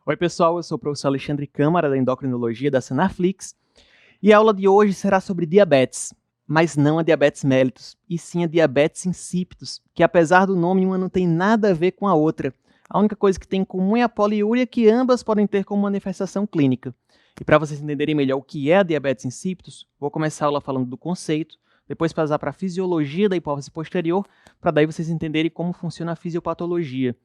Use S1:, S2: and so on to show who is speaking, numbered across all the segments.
S1: Oi pessoal, eu sou o professor Alexandre Câmara da Endocrinologia da Senaflix e a aula de hoje será sobre diabetes, mas não a diabetes mellitus, e sim a diabetes insípidos, que apesar do nome uma não tem nada a ver com a outra. A única coisa que tem em comum é a poliúria, que ambas podem ter como manifestação clínica. E para vocês entenderem melhor o que é a diabetes insípidos, vou começar a aula falando do conceito, depois passar para a fisiologia da hipófise posterior, para daí vocês entenderem como funciona a fisiopatologia.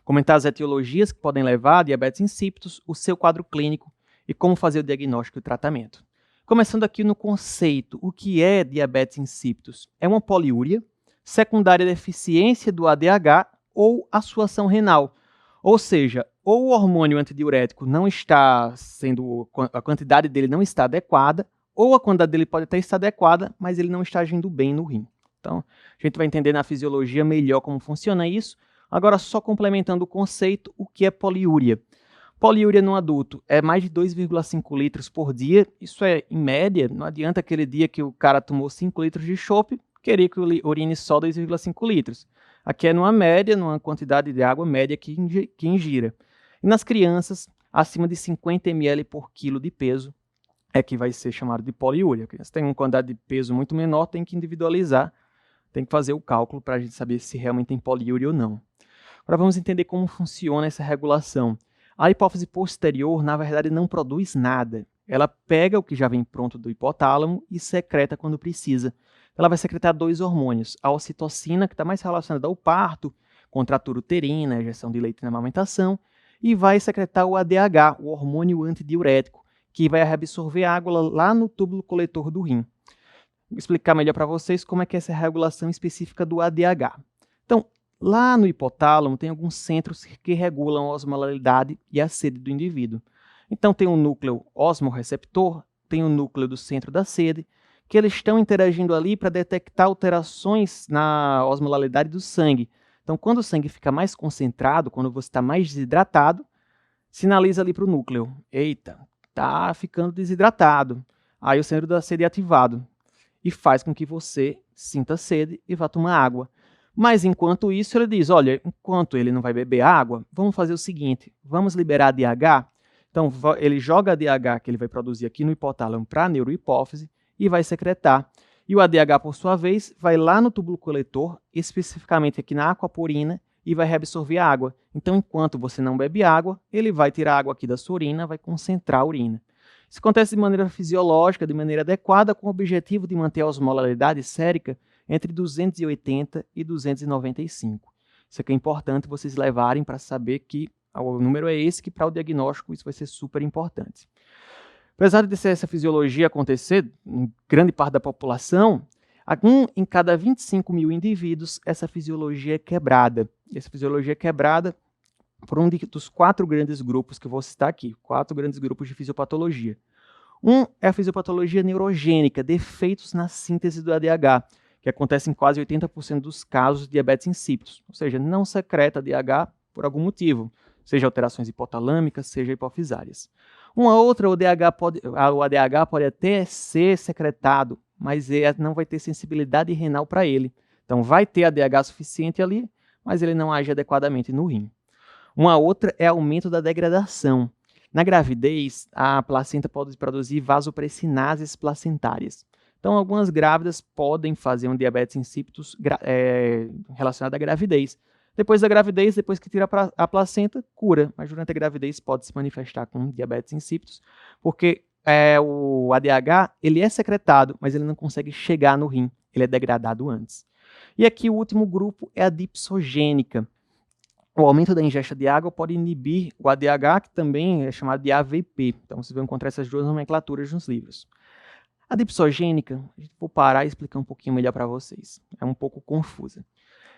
S1: Comentar as etiologias que podem levar a diabetes insípidos, o seu quadro clínico e como fazer o diagnóstico e o tratamento. Começando aqui no conceito, o que é diabetes insípidos? É uma poliúria secundária à deficiência do ADH ou a sua ação renal. Ou seja, ou o hormônio antidiurético não está sendo, a quantidade dele não está adequada, ou a quantidade dele pode até estar adequada, mas ele não está agindo bem no rim. Então, a gente vai entender na fisiologia melhor como funciona isso. Agora, só complementando o conceito, o que é poliúria? Poliúria no adulto é mais de 2,5 litros por dia. Isso é em média, não adianta aquele dia que o cara tomou 5 litros de chopp, querer que urine só 2,5 litros. Aqui é numa média, numa quantidade de água média que ingira. E nas crianças, acima de 50 ml por quilo de peso, é que vai ser chamado de poliúria. A criança tem uma quantidade de peso muito menor, tem que individualizar, tem que fazer o cálculo para a gente saber se realmente tem poliúria ou não. Agora vamos entender como funciona essa regulação. A hipófise posterior, na verdade, não produz nada. Ela pega o que já vem pronto do hipotálamo e secreta quando precisa. Ela vai secretar dois hormônios, a ocitocina, que está mais relacionada ao parto, contratura uterina, ejeção de leite na amamentação, e vai secretar o ADH, o hormônio antidiurético, que vai reabsorver água lá no túbulo coletor do rim. Vou explicar melhor para vocês como é que é essa regulação específica do ADH. Então, lá no hipotálamo tem alguns centros que regulam a osmolaridade e a sede do indivíduo. Então tem o núcleo osmorreceptor, tem o núcleo do centro da sede, que eles estão interagindo ali para detectar alterações na osmolaridade do sangue. Então quando o sangue fica mais concentrado, quando você está mais desidratado, sinaliza ali para o núcleo. Eita, está ficando desidratado. Aí o centro da sede é ativado e faz com que você sinta sede e vá tomar água. Mas enquanto isso ele diz, olha, enquanto ele não vai beber água, vamos fazer o seguinte, vamos liberar ADH. Então ele joga ADH que ele vai produzir aqui no hipotálamo para a neurohipófise e vai secretar. E o ADH, por sua vez, vai lá no túbulo coletor, especificamente aqui na aquaporina, e vai reabsorver a água. Então, enquanto você não bebe água, ele vai tirar a água aqui da sua urina, vai concentrar a urina. Isso acontece de maneira fisiológica, de maneira adequada, com o objetivo de manter a osmolaridade sérica entre 280 e 295. Isso aqui é importante vocês levarem para saber que o número é esse, que para o diagnóstico isso vai ser super importante. Apesar de essa fisiologia acontecer em grande parte da população, em cada 25 mil indivíduos, essa fisiologia é quebrada. Essa fisiologia é quebrada por um dos 4 grandes grupos que eu vou citar aqui, 4 grandes grupos de fisiopatologia. Um é a fisiopatologia neurogênica, defeitos na síntese do ADH, que acontece em quase 80% dos casos de diabetes insípidos, ou seja, não secreta ADH por algum motivo, seja alterações hipotalâmicas, seja hipofisárias. Uma outra, o ADH pode até ser secretado, mas não vai ter sensibilidade renal para ele. Então vai ter ADH suficiente ali, mas ele não age adequadamente no rim. Uma outra é aumento da degradação. Na gravidez, a placenta pode produzir vasopressinases placentárias. Então, algumas grávidas podem fazer um diabetes insípidos relacionado à gravidez. Depois da gravidez, depois que tira a placenta, cura. Mas durante a gravidez pode se manifestar com diabetes insípidos, porque o ADH ele é secretado, mas ele não consegue chegar no rim. Ele é degradado antes. E aqui o último grupo é a dipsogênica. O aumento da ingesta de água pode inibir o ADH, que também é chamado de AVP. Então, vocês vão encontrar essas duas nomenclaturas nos livros. A dipsogênica, vou parar e explicar um pouquinho melhor para vocês. É um pouco confusa.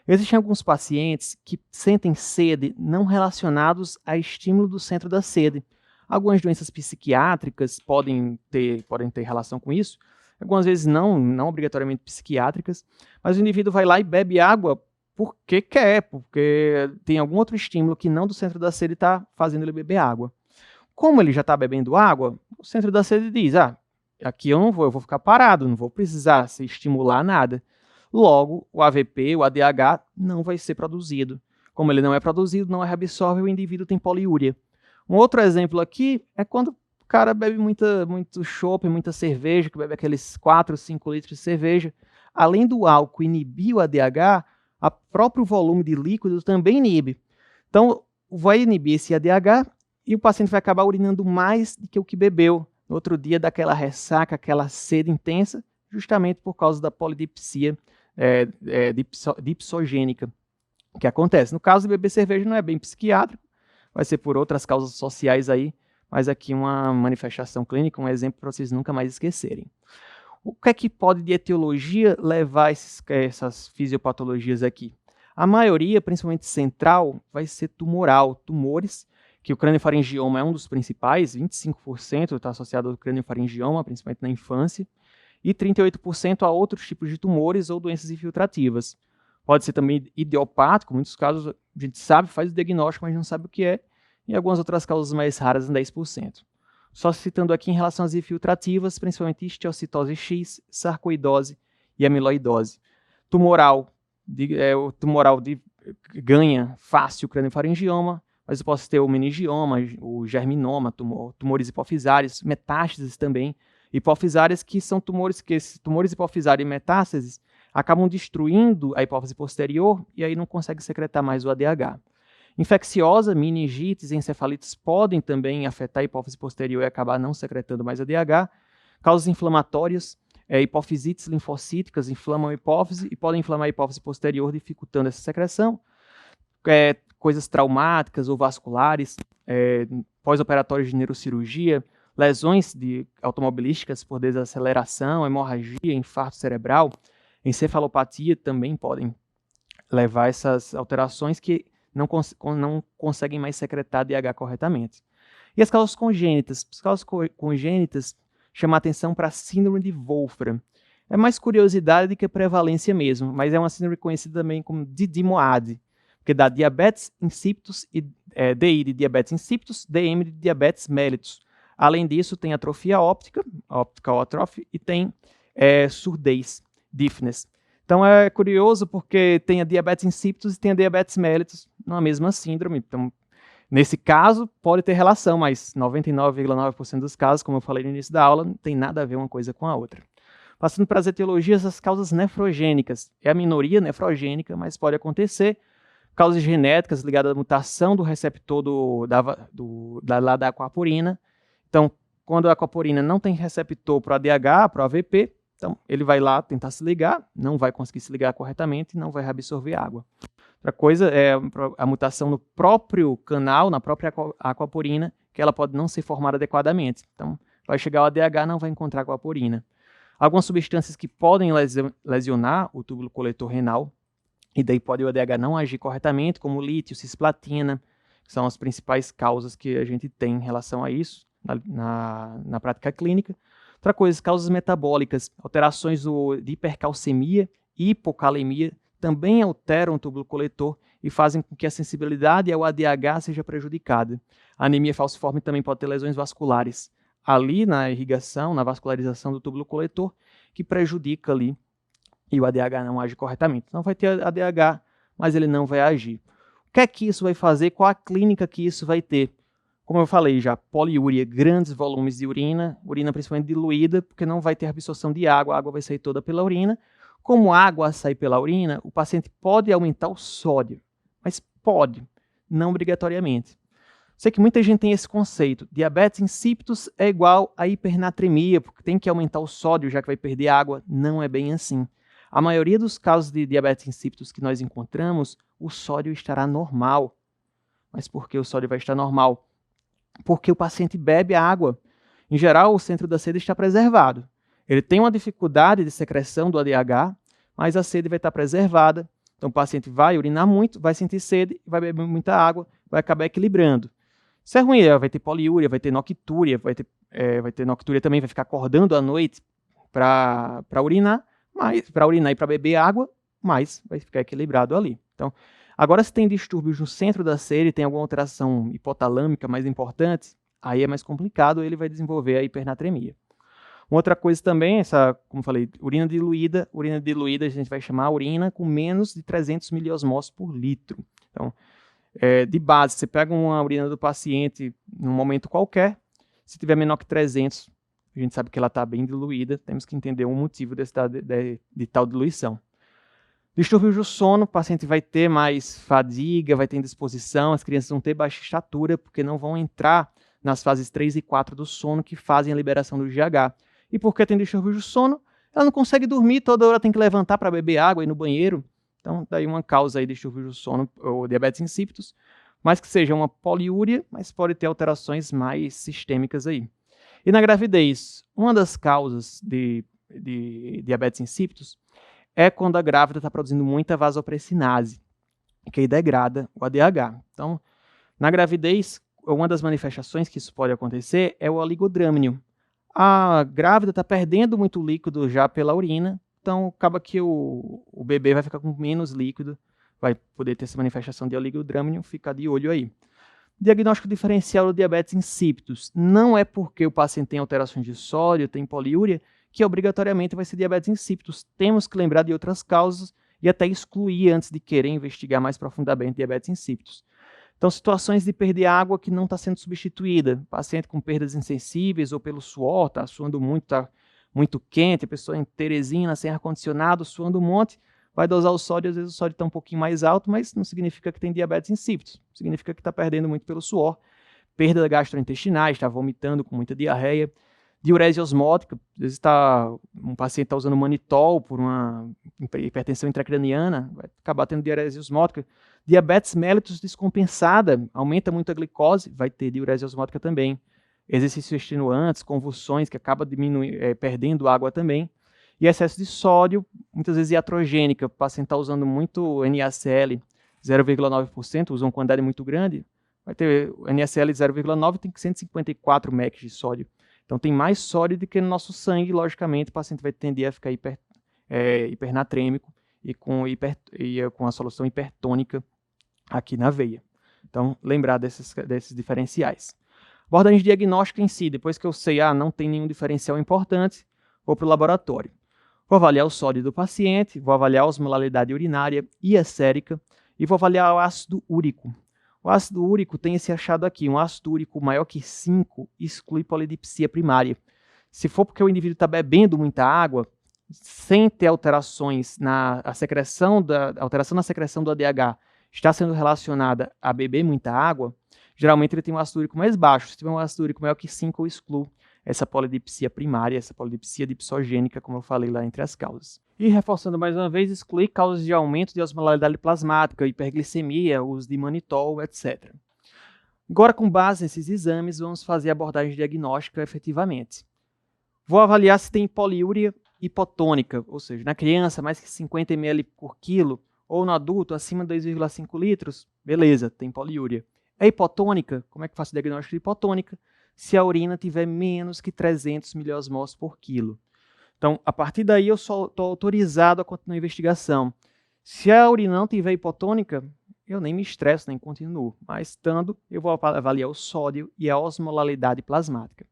S1: Existem alguns pacientes que sentem sede não relacionados a estímulo do centro da sede. Algumas doenças psiquiátricas podem ter relação com isso. Algumas vezes não obrigatoriamente psiquiátricas. Mas o indivíduo vai lá e bebe água porque quer, porque tem algum outro estímulo que não do centro da sede está fazendo ele beber água. Como ele já está bebendo água, o centro da sede diz, aqui eu vou ficar parado, não vou precisar se estimular nada. Logo, o AVP, o ADH, não vai ser produzido. Como ele não é produzido, não é reabsorve, o indivíduo tem poliúria. Um outro exemplo aqui é quando o cara bebe muito chopp, muita cerveja, que bebe aqueles 4, 5 litros de cerveja. Além do álcool inibir o ADH, o próprio volume de líquido também inibe. Então, vai inibir esse ADH e o paciente vai acabar urinando mais do que o que bebeu. No outro dia, daquela ressaca, aquela sede intensa, justamente por causa da polidipsia dipsogênica que acontece. No caso de beber cerveja, não é bem psiquiátrico, vai ser por outras causas sociais aí, mas aqui uma manifestação clínica, um exemplo para vocês nunca mais esquecerem. O que é que pode de etiologia levar essas fisiopatologias aqui? A maioria, principalmente central, vai ser tumoral, tumores, que o craniofaringioma é um dos principais, 25% está associado ao craniofaringioma, principalmente na infância, e 38% a outros tipos de tumores ou doenças infiltrativas. Pode ser também idiopático, em muitos casos a gente sabe, faz o diagnóstico, mas não sabe o que é, e algumas outras causas mais raras, em 10%. Só citando aqui em relação às infiltrativas, principalmente histiocytose X, sarcoidose e amiloidose. Tumoral, o tumoral ganha fácil o craniofaringioma, mas eu posso ter o meningioma, o germinoma, tumores hipofisários, metástases também. Hipofisárias que são tumores hipofisários e metástases acabam destruindo a hipófise posterior e aí não consegue secretar mais o ADH. Infecciosa, meningites e encefalites podem também afetar a hipófise posterior e acabar não secretando mais ADH. Causas inflamatórias, hipofisites linfocíticas inflamam a hipófise e podem inflamar a hipófise posterior, dificultando essa secreção. Coisas traumáticas ou vasculares, pós-operatórios de neurocirurgia, lesões automobilísticas por desaceleração, hemorragia, infarto cerebral, encefalopatia também podem levar essas alterações que não conseguem mais secretar ADH corretamente. E as causas congênitas? As causas congênitas chamam a atenção para a síndrome de Wolfram. É mais curiosidade do que prevalência mesmo, mas é uma síndrome conhecida também como Didi-Moad, que dá diabetes insípidos, DI de diabetes insípidos, DM de diabetes mellitus. Além disso, tem atrofia óptica, optical atrophy, e tem surdez, deafness. Então é curioso porque tem a diabetes insípidos e tem a diabetes mellitus na mesma síndrome. Então, nesse caso, pode ter relação, mas 99,9% dos casos, como eu falei no início da aula, não tem nada a ver uma coisa com a outra. Passando para as etiologias, as causas nefrogênicas. É a minoria nefrogênica, mas pode acontecer. Causas genéticas ligadas à mutação do receptor da aquaporina. Então, quando a aquaporina não tem receptor para o ADH, para o AVP, então ele vai lá tentar se ligar, não vai conseguir se ligar corretamente e não vai reabsorver água. Outra coisa é a mutação no próprio canal, na própria aquaporina, que ela pode não ser formada adequadamente. Então, vai chegar o ADH, não vai encontrar aquaporina. Algumas substâncias que podem lesionar o túbulo coletor renal, e daí pode o ADH não agir corretamente, como lítio, cisplatina, que são as principais causas que a gente tem em relação a isso na prática clínica. Outra coisa, causas metabólicas, alterações de hipercalcemia e hipocalemia também alteram o túbulo coletor e fazem com que a sensibilidade ao ADH seja prejudicada. A anemia falciforme também pode ter lesões vasculares ali na irrigação, na vascularização do túbulo coletor, que prejudica ali e o ADH não age corretamente. Então vai ter ADH, mas ele não vai agir. O que é que isso vai fazer? Qual a clínica que isso vai ter? Como eu falei já, poliúria, grandes volumes de urina principalmente diluída, porque não vai ter absorção de água, a água vai sair toda pela urina. Como a água sai pela urina, o paciente pode aumentar o sódio, mas pode, não obrigatoriamente. Sei que muita gente tem esse conceito, diabetes insípidos é igual a hipernatremia, porque tem que aumentar o sódio já que vai perder água. Não é bem assim. A maioria dos casos de diabetes insípidos que nós encontramos, o sódio estará normal. Mas por que o sódio vai estar normal? Porque o paciente bebe água. Em geral, o centro da sede está preservado. Ele tem uma dificuldade de secreção do ADH, mas a sede vai estar preservada. Então, o paciente vai urinar muito, vai sentir sede, vai beber muita água, vai acabar equilibrando. Isso é ruim, vai ter poliúria, vai ter noctúria, vai ter noctúria também, vai ficar acordando à noite para urinar e para beber água, mas vai ficar equilibrado ali. Então, agora, se tem distúrbios no centro da sede, tem alguma alteração hipotalâmica mais importante, aí é mais complicado, ele vai desenvolver a hipernatremia. Uma outra coisa também, como eu falei, urina diluída a gente vai chamar a urina com menos de 300 miliosmós por litro. Então, De base, você pega uma urina do paciente num momento qualquer, se tiver menor que 300, a gente sabe que ela está bem diluída, temos que entender o motivo de tal diluição. Distúrbios do sono, o paciente vai ter mais fadiga, vai ter indisposição, as crianças vão ter baixa estatura, porque não vão entrar nas fases 3 e 4 do sono que fazem a liberação do GH. E porque tem distúrbios do sono, ela não consegue dormir, toda hora tem que levantar para beber água e ir no banheiro. Então, daí uma causa aí de distúrbios do sono ou diabetes insípidos, mas que seja uma poliúria, mas pode ter alterações mais sistêmicas aí. E na gravidez, uma das causas de diabetes insípidos é quando a grávida está produzindo muita vasopressinase, que aí degrada o ADH. Então, na gravidez, uma das manifestações que isso pode acontecer é o oligodrâmino. A grávida está perdendo muito líquido já pela urina, então acaba que o bebê vai ficar com menos líquido, vai poder ter essa manifestação de oligodrâmino, fica de olho aí. Diagnóstico diferencial do diabetes insípidos. Não é porque o paciente tem alterações de sódio, tem poliúria, que obrigatoriamente vai ser diabetes insípidos. Temos que lembrar de outras causas e até excluir antes de querer investigar mais profundamente diabetes insípidos. Então, situações de perder água que não está sendo substituída. Paciente com perdas insensíveis ou pelo suor, está suando muito, está muito quente, a pessoa em Teresina, sem ar-condicionado, suando um monte, vai dosar o sódio, às vezes o sódio está um pouquinho mais alto, mas não significa que tem diabetes insípidos. Significa que está perdendo muito pelo suor. Perda gastrointestinais, está vomitando com muita diarreia. Diurese osmótica, às vezes um paciente está usando manitol por uma hipertensão intracraniana, vai acabar tendo diurese osmótica. Diabetes mellitus descompensada, aumenta muito a glicose, vai ter diurese osmótica também. Exercícios extenuantes, convulsões, que acaba perdendo água também. E excesso de sódio, muitas vezes iatrogênica, o paciente está usando muito NaCl, 0,9%, usa uma quantidade muito grande, vai ter NaCl 0,9, tem 154 mEq de sódio. Então, tem mais sódio do que no nosso sangue, logicamente, o paciente vai tender a ficar hipernatrêmico e com a solução hipertônica aqui na veia. Então, lembrar desses diferenciais. Abordagem diagnóstica em si, depois que eu sei, não tem nenhum diferencial importante, vou para o laboratório. Vou avaliar o sódio do paciente, vou avaliar a osmolaridade urinária e a sérica, e vou avaliar o ácido úrico. O ácido úrico tem esse achado aqui, um ácido úrico maior que 5 exclui polidipsia primária. Se for porque o indivíduo está bebendo muita água, sem ter alterações alteração na secreção do ADH está sendo relacionada a beber muita água, geralmente ele tem um ácido úrico mais baixo. Se tiver um ácido úrico maior que 5, eu excluo essa polidipsia primária, essa polidipsia dipsogênica, como eu falei lá entre as causas. E reforçando mais uma vez, excluir causas de aumento de osmolaridade plasmática, hiperglicemia, uso de manitol, etc. Agora, com base nesses exames, vamos fazer a abordagem diagnóstica efetivamente. Vou avaliar se tem poliúria hipotônica, ou seja, na criança mais que 50 ml por quilo, ou no adulto acima de 2,5 litros, beleza, tem poliúria. É hipotônica? Como é que faço o diagnóstico de hipotônica? Se a urina tiver menos que 300 miliosmols por quilo. Então, a partir daí, eu só estou autorizado a continuar a investigação. Se a urina não tiver hipotônica, eu nem me estresso, nem continuo. Mas, estando, eu vou avaliar o sódio e a osmolaridade plasmática.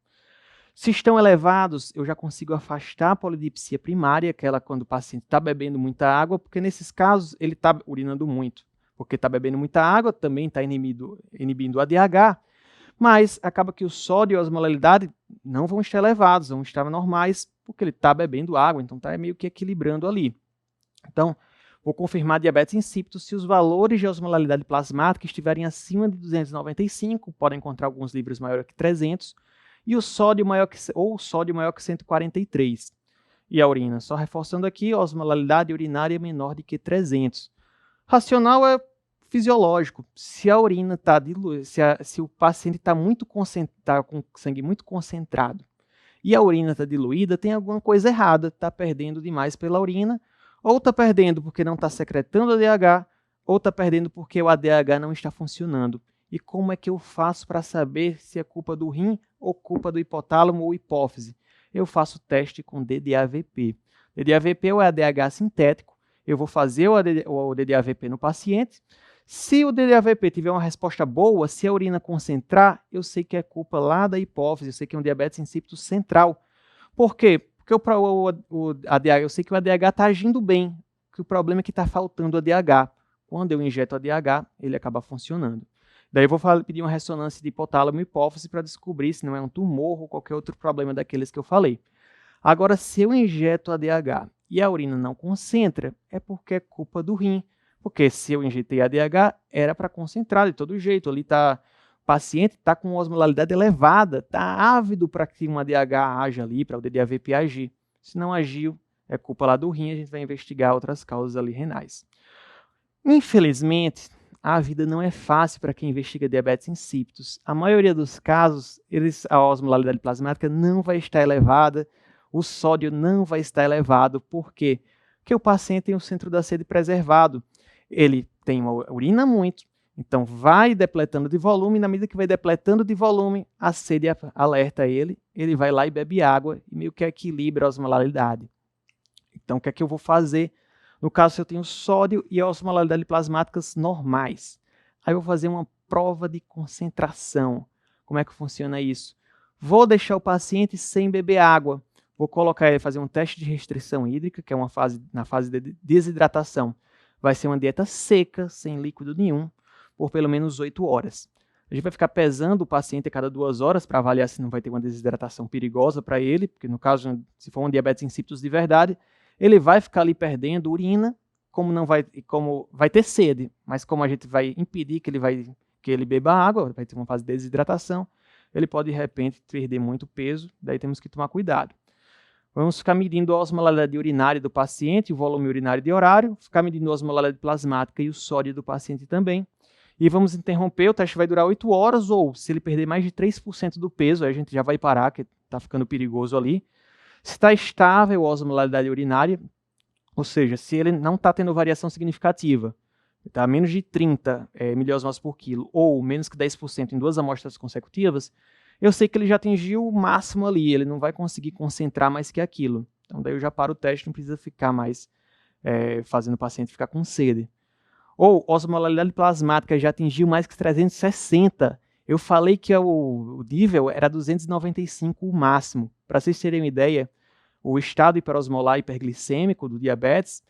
S1: Se estão elevados, eu já consigo afastar a polidipsia primária, aquela quando o paciente está bebendo muita água, porque nesses casos ele está urinando muito. Porque está bebendo muita água, também está inibindo o ADH, mas acaba que o sódio e a osmolaridade não vão estar elevados, vão estar normais, porque ele está bebendo água, então está meio que equilibrando ali. Então, vou confirmar diabetes insípidos se os valores de osmolaridade plasmática estiverem acima de 295, podem encontrar alguns livros maiores que 300, e o sódio maior que 143. E a urina, só reforçando aqui, a osmolaridade urinária menor do que 300. Racional é fisiológico. Se a urina está diluída, se o paciente está com sangue muito concentrado e a urina está diluída, tem alguma coisa errada, está perdendo demais pela urina, ou está perdendo porque não está secretando ADH, ou está perdendo porque o ADH não está funcionando. E como é que eu faço para saber se é culpa do rim ou culpa do hipotálamo ou hipófise? Eu faço teste com DDAVP. DDAVP é o ADH sintético. Eu vou fazer o DDAVP no paciente. Se o DDAVP tiver uma resposta boa, se a urina concentrar, eu sei que é culpa lá da hipófise, eu sei que é um diabetes insípido central. Por quê? Porque eu sei que o ADH está agindo bem, que o problema é que está faltando ADH. quando eu injeto ADH, ele acaba funcionando. Daí eu vou pedir uma ressonância de hipotálamo e hipófise para descobrir se não é um tumor ou qualquer outro problema daqueles que eu falei. Agora, se eu injeto ADH e a urina não concentra, é porque é culpa do rim. Porque se eu injetei ADH, era para concentrar de todo jeito. Ali tá, o paciente está com osmolaridade elevada, está ávido para que um ADH haja ali, para o DDAVP agir. Se não agiu, é culpa lá do rim, a gente vai investigar outras causas ali renais. Infelizmente, a vida não é fácil para quem investiga diabetes insípidos. A maioria dos casos, a osmolaridade plasmática não vai estar elevada, o sódio não vai estar elevado. Por quê? Porque o paciente tem o centro da sede preservado. Ele tem uma urina muito, então vai depletando de volume, e na medida que vai depletando de volume, a sede alerta ele vai lá e bebe água e meio que equilibra a osmolaridade. Então, o que é que eu vou fazer? No caso, se eu tenho sódio e a osmolaridade plasmáticas normais, aí eu vou fazer uma prova de concentração. Como é que funciona isso? Vou deixar o paciente sem beber água. Vou colocar ele fazer um teste de restrição hídrica, que é na fase de desidratação. Vai ser uma dieta seca, sem líquido nenhum, por pelo menos 8 horas. A gente vai ficar pesando o paciente a cada 2 horas para avaliar se não vai ter uma desidratação perigosa para ele, porque no caso, se for um diabetes insípidos de verdade, ele vai ficar ali perdendo urina, como vai ter sede, mas como a gente vai impedir que ele beba água, vai ter uma fase de desidratação, ele pode de repente perder muito peso, daí temos que tomar cuidado. Vamos ficar medindo a osmolaridade urinária do paciente, o volume urinário de horário, ficar medindo a osmolaridade plasmática e o sódio do paciente também. E vamos interromper, o teste vai durar 8 horas, ou se ele perder mais de 3% do peso, aí a gente já vai parar, que está ficando perigoso ali. Se está estável a osmolaridade urinária, ou seja, se ele não está tendo variação significativa, está menos de 30 miliosmols por quilo, ou menos que 10% em 2 amostras consecutivas, eu sei que ele já atingiu o máximo ali, ele não vai conseguir concentrar mais que aquilo. Então daí eu já paro o teste, não precisa ficar mais fazendo o paciente ficar com sede. Ou osmolaridade plasmática já atingiu mais que 360. Eu falei que o nível era 295 o máximo. Para vocês terem uma ideia, o estado hiperosmolar hiperglicêmico do diabetes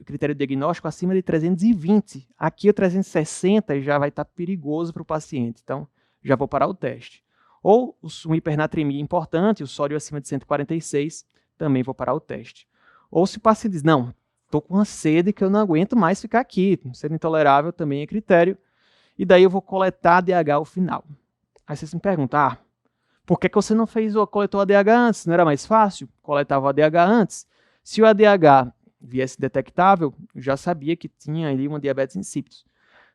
S1: critério diagnóstico acima de 320. Aqui o 360 já vai estar perigoso para o paciente. Então, já vou parar o teste. Ou uma hipernatremia importante, o sódio acima de 146, também vou parar o teste. Ou se o paciente diz, não, estou com uma sede que eu não aguento mais ficar aqui, sede intolerável também é critério, e daí eu vou coletar ADH ao final. Aí vocês me perguntam, por que você não coletou o ADH antes? Não era mais fácil? Coletava o ADH antes. Se o ADH viesse detectável, eu já sabia que tinha ali uma diabetes insípidos.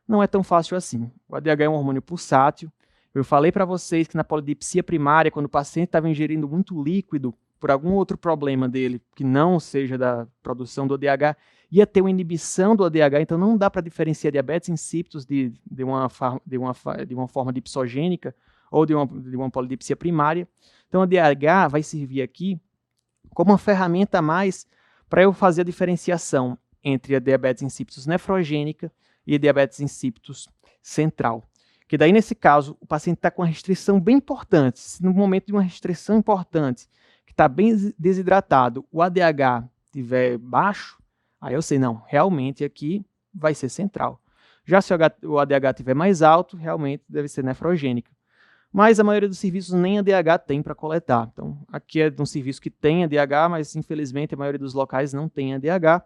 S1: Não é tão fácil assim. O ADH é um hormônio pulsátil. Eu falei para vocês que na polidipsia primária, quando o paciente estava ingerindo muito líquido por algum outro problema dele, que não seja da produção do ADH, ia ter uma inibição do ADH, então não dá para diferenciar diabetes insípidos de uma forma dipsogênica ou de uma polidipsia primária. Então, a ADH vai servir aqui como uma ferramenta a mais para eu fazer a diferenciação entre a diabetes insípidos nefrogênica e a diabetes insípidos central. Que daí, nesse caso, o paciente está com uma restrição bem importante. Se no momento de uma restrição importante, que está bem desidratado, o ADH estiver baixo, aí eu sei, não, realmente aqui vai ser central. Já se o ADH estiver mais alto, realmente deve ser nefrogênica. Mas a maioria dos serviços nem ADH tem para coletar. Então, aqui é um serviço que tem ADH, mas infelizmente a maioria dos locais não tem ADH. A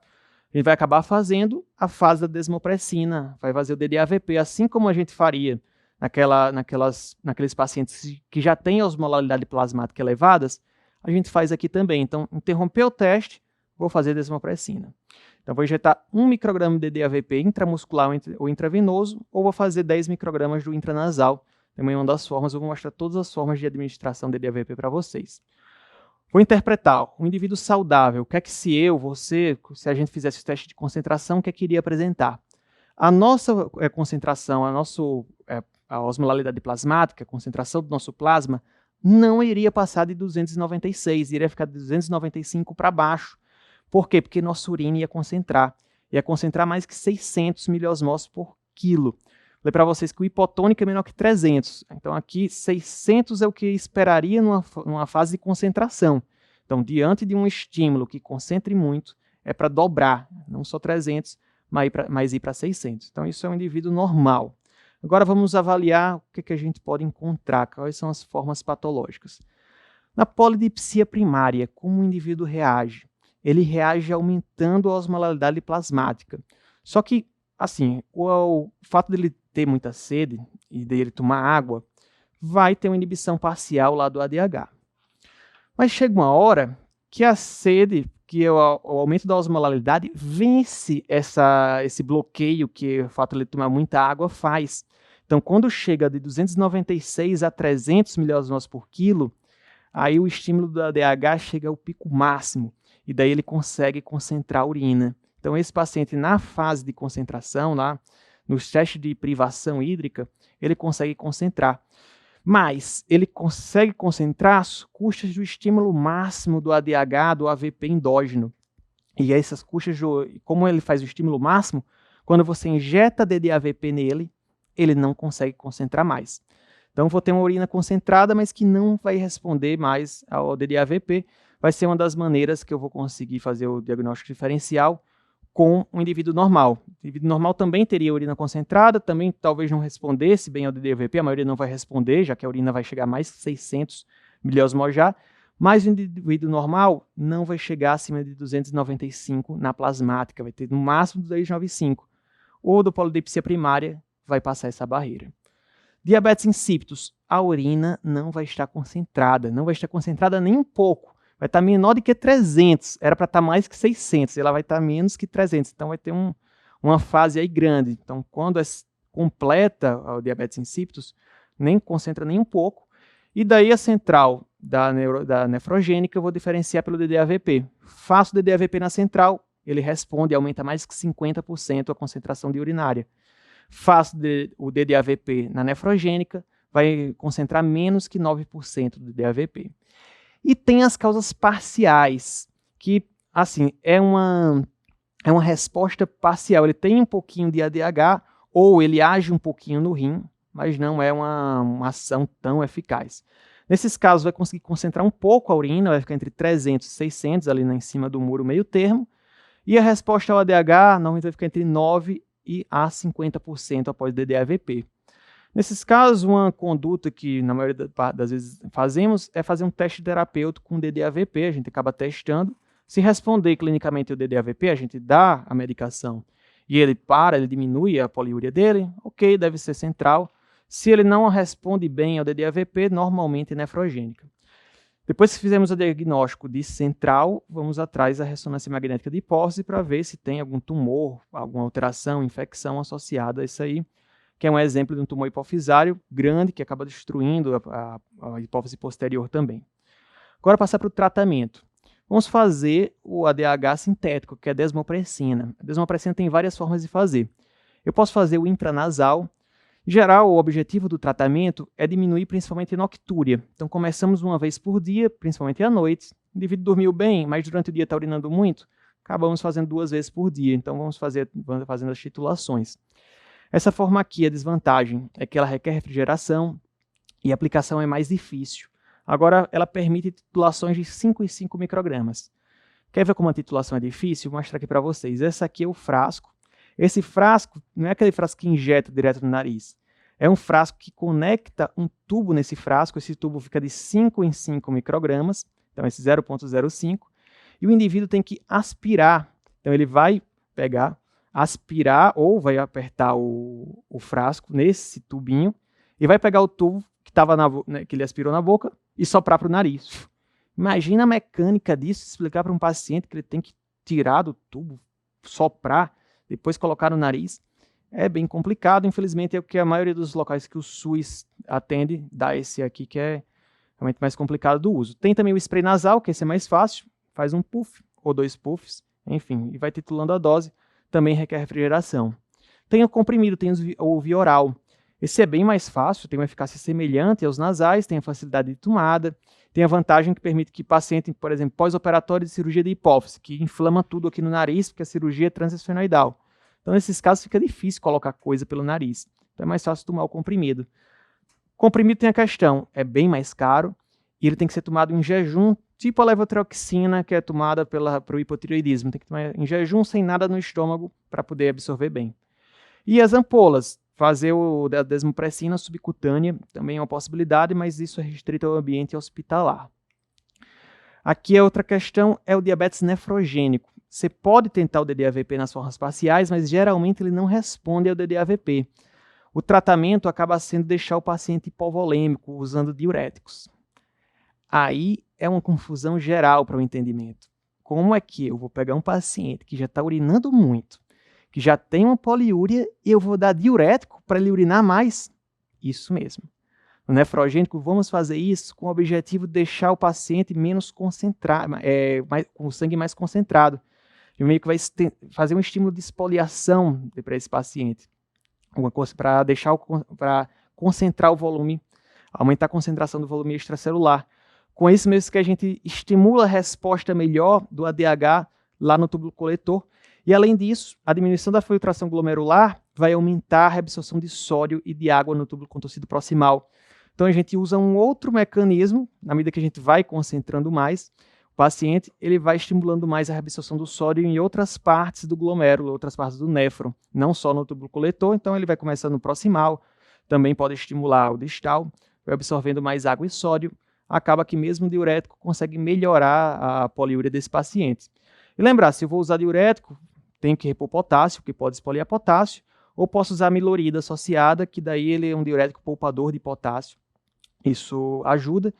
S1: gente vai acabar fazendo a fase da desmopressina, vai fazer o DDAVP, assim como a gente faria naqueles pacientes que já têm osmolaridade plasmática elevadas, a gente faz aqui também. Então, interromper o teste, vou fazer desmopressina. Então, vou injetar 1 micrograma de DDAVP intramuscular ou intravenoso, ou vou fazer 10 microgramas do intranasal. Também uma das formas, eu vou mostrar todas as formas de administração de DDAVP para vocês. Vou interpretar um indivíduo saudável, o que é que se a gente fizesse o teste de concentração, o que é que iria apresentar? A nossa concentração, a osmolaridade plasmática, a concentração do nosso plasma, não iria passar de 296, iria ficar de 295 para baixo. Por quê? Porque nossa urina ia concentrar mais que 600 miliosmols por quilo. Falei para vocês que o hipotônico é menor que 300. Então, aqui, 600 é o que esperaria numa fase de concentração. Então, diante de um estímulo que concentre muito, é para dobrar, não só 300, mas ir para 600. Então, isso é um indivíduo normal. Agora, vamos avaliar o que a gente pode encontrar, quais são as formas patológicas. Na polidipsia primária, como o indivíduo reage? Ele reage aumentando a osmolaridade plasmática. Só que, assim, o fato dele ter muita sede e dele tomar água, vai ter uma inibição parcial lá do ADH. Mas chega uma hora que a sede, que o aumento da osmolaridade, vence esse bloqueio que o fato de ele tomar muita água faz. Então, quando chega de 296 a 300 mAh por quilo, aí o estímulo do ADH chega ao pico máximo, e daí ele consegue concentrar a urina. Então, esse paciente, na fase de concentração, lá, nos testes de privação hídrica, ele consegue concentrar. Mas ele consegue concentrar às custas do estímulo máximo do ADH, do AVP endógeno. E essas custas, como ele faz o estímulo máximo, quando você injeta DDAVP nele, ele não consegue concentrar mais. Então, vou ter uma urina concentrada, mas que não vai responder mais ao DDAVP. Vai ser uma das maneiras que eu vou conseguir fazer o diagnóstico diferencial com um indivíduo normal. O indivíduo normal também teria urina concentrada, também talvez não respondesse bem ao DDAVP, a maioria não vai responder, já que a urina vai chegar a mais de 600 mAh, mas o indivíduo normal não vai chegar acima de 295 na plasmática, vai ter no máximo 295. O do polidipsia primária vai passar essa barreira. Diabetes insípidos, a urina não vai estar concentrada nem um pouco. Vai estar menor do que 300, era para estar mais que 600, ela vai estar menos que 300, então vai ter uma fase aí grande. Então, quando é completa o diabetes insípidos, nem concentra nem um pouco, e daí a central da nefrogênica eu vou diferenciar pelo DDAVP. Faço o DDAVP na central, ele responde, aumenta mais que 50% a concentração de urinária. Faço o DDAVP na nefrogênica, vai concentrar menos que 9% do DDAVP. E tem as causas parciais, que, assim, é uma resposta parcial. Ele tem um pouquinho de ADH, ou ele age um pouquinho no rim, mas não é uma ação tão eficaz. Nesses casos, vai conseguir concentrar um pouco a urina, vai ficar entre 300 e 600, ali em cima do muro meio termo, e a resposta ao ADH normalmente vai ficar entre 9% e a 50% após DDAVP. Nesses casos, uma conduta que na maioria das vezes fazemos é fazer um teste terapêutico com DDAVP, a gente acaba testando. Se responder clinicamente o DDAVP, a gente dá a medicação e ele diminui a poliúria dele, ok, deve ser central. Se ele não responde bem ao DDAVP, normalmente é nefrogênica. Depois que fizemos o diagnóstico de central, vamos atrás da ressonância magnética de hipófise para ver se tem algum tumor, alguma alteração, infecção associada a isso aí, que é um exemplo de um tumor hipofisário grande que acaba destruindo a hipófise posterior também. Agora, passar para o tratamento. Vamos fazer o ADH sintético, que é a desmopressina. A desmopressina tem várias formas de fazer. Eu posso fazer o intranasal. Em geral, o objetivo do tratamento é diminuir principalmente a noctúria. Então, começamos uma vez por dia, principalmente à noite. O indivíduo dormiu bem, mas durante o dia está urinando muito, acabamos fazendo 2 vezes por dia. Então, vamos fazendo as titulações. Essa forma aqui, a desvantagem é que ela requer refrigeração e a aplicação é mais difícil. Agora, ela permite titulações de 5 em 5 microgramas. Quer ver como a titulação é difícil? Vou mostrar aqui para vocês. Esse aqui é o frasco. Esse frasco não é aquele frasco que injeta direto no nariz. É um frasco que conecta um tubo nesse frasco. Esse tubo fica de 5 em 5 microgramas, então esse 0,05. E o indivíduo tem que aspirar. Então ele vai pegar, aspirar ou vai apertar o frasco nesse tubinho e vai pegar o tubo que ele aspirou na boca e soprar para o nariz. Imagina a mecânica disso, explicar para um paciente que ele tem que tirar do tubo, soprar, depois colocar no nariz. É bem complicado, infelizmente é o que a maioria dos locais que o SUS atende dá esse aqui, que é realmente mais complicado do uso. Tem também o spray nasal, que esse é mais fácil, faz um puff ou 2 puffs, enfim, e vai titulando a dose, também requer refrigeração. Tem o comprimido, tem o via oral. Esse é bem mais fácil, tem uma eficácia semelhante aos nasais, tem a facilidade de tomada, tem a vantagem que permite que paciente, por exemplo, pós-operatório de cirurgia de hipófise, que inflama tudo aqui no nariz, porque a cirurgia é transesfenoidal. Então, nesses casos, fica difícil colocar coisa pelo nariz. Então, é mais fácil tomar o comprimido. O comprimido tem a questão, é bem mais caro, e ele tem que ser tomado em jejum tipo a levotiroxina, que é tomada para o hipotireoidismo. Tem que tomar em jejum, sem nada no estômago, para poder absorver bem. E as ampolas, fazer a desmopressina subcutânea, também é uma possibilidade, mas isso é restrito ao ambiente hospitalar. Aqui a outra questão é o diabetes nefrogênico. Você pode tentar o DDAVP nas formas parciais, mas geralmente ele não responde ao DDAVP. O tratamento acaba sendo deixar o paciente hipovolêmico, usando diuréticos. Aí é uma confusão geral para o entendimento. Como é que eu vou pegar um paciente que já está urinando muito, que já tem uma poliúria, e eu vou dar diurético para ele urinar mais? Isso mesmo. No nefrogênico, vamos fazer isso com o objetivo de deixar o paciente menos concentrado, com o sangue mais concentrado. E meio que vai fazer um estímulo de espoliação para esse paciente, para concentrar o volume, aumentar a concentração do volume extracelular. Com isso mesmo que a gente estimula a resposta melhor do ADH lá no túbulo coletor. E além disso, a diminuição da filtração glomerular vai aumentar a reabsorção de sódio e de água no túbulo contorcido proximal. Então a gente usa um outro mecanismo, na medida que a gente vai concentrando mais, o paciente ele vai estimulando mais a reabsorção do sódio em outras partes do glomérulo, outras partes do néfron, não só no túbulo coletor. Então ele vai começar no proximal, também pode estimular o distal, vai absorvendo mais água e sódio. Acaba que mesmo o diurético consegue melhorar a poliúria desse paciente. E lembrar, se eu vou usar diurético, tenho que repor potássio, que pode espoliar potássio, ou posso usar milorida associada, que daí ele é um diurético poupador de potássio. Isso ajuda.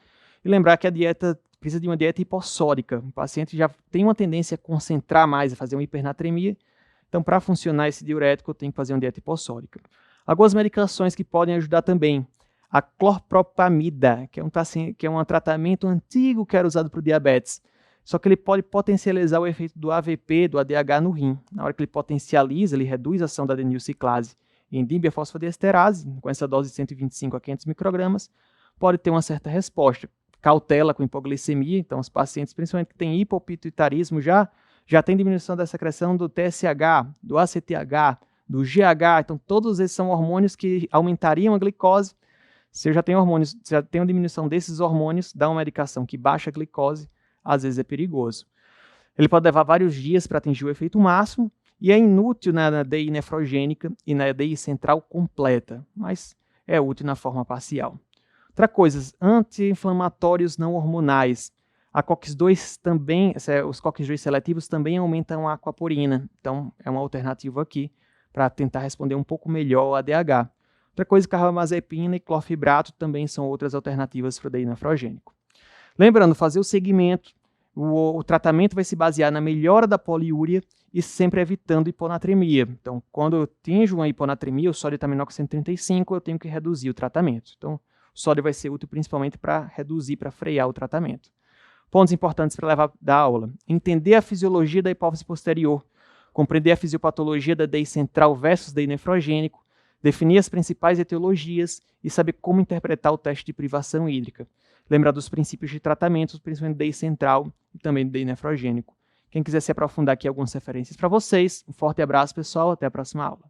S1: E lembrar que a dieta precisa de uma dieta hipossódica. O paciente já tem uma tendência a concentrar mais, a fazer uma hipernatremia. Então, para funcionar esse diurético, eu tenho que fazer uma dieta hipossódica. Algumas medicações que podem ajudar também. A clorpropamida, que é um tratamento antigo que era usado para o diabetes. Só que ele pode potencializar o efeito do AVP, do ADH no rim. Na hora que ele potencializa, ele reduz a ação da adenilciclase e inibe a fosfodiesterase, com essa dose de 125 a 500 microgramas, pode ter uma certa resposta. Cautela com hipoglicemia, então os pacientes, principalmente que têm hipopituitarismo, já tem diminuição da secreção do TSH, do ACTH, do GH, então todos esses são hormônios que aumentariam a glicose. Se eu já tenho hormônios, se eu tenho diminuição desses hormônios, dá uma medicação que baixa a glicose, às vezes é perigoso. Ele pode levar vários dias para atingir o efeito máximo e é inútil na DI nefrogênica e na DI central completa, mas é útil na forma parcial. Outra coisa, anti-inflamatórios não hormonais. A COX-2 também, os COX-2 seletivos também aumentam a aquaporina, então é uma alternativa aqui para tentar responder um pouco melhor ao ADH. Outra coisa, carbamazepina e clorfibrato também são outras alternativas para o DI nefrogênico. Lembrando, fazer o segmento, o tratamento vai se basear na melhora da poliúria e sempre evitando hiponatremia. Então, quando eu atinjo uma hiponatremia, o sódio está menor que 135, eu tenho que reduzir o tratamento. Então, o sódio vai ser útil principalmente para reduzir, para frear o tratamento. Pontos importantes para levar da aula. Entender a fisiologia da hipófise posterior, compreender a fisiopatologia da DI central versus DI nefrogênico, definir as principais etiologias e saber como interpretar o teste de privação hídrica. Lembrar dos princípios de tratamento, principalmente do DI central e também do DI nefrogênico. Quem quiser se aprofundar aqui, algumas referências para vocês. Um forte abraço, pessoal. Até a próxima aula.